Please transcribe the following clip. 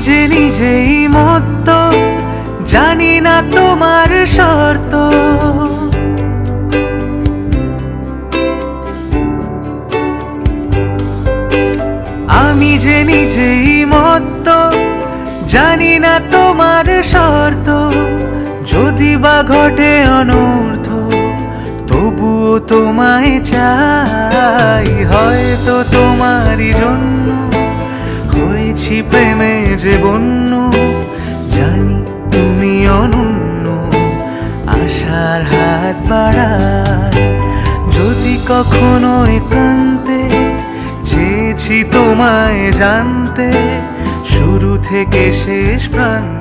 যে নিজেই মত্ত, জানি না তোমার শর্ত। আমি যে নিজেই মত্ত, জানি না তোমার শর্ত। যদি বা ঘটে অনর্থ, তবুও তোমায় চাই। হয়তো তোমারই জন্য হয়েছি প্রেমে যে বন্য। জানি তুমি অনন্য, আশার হাত বাড়াই। যদি কখনো একান্তে চেয়েছি তোমায় জানতে, শুরু থেকে শেষ প্রান্ত।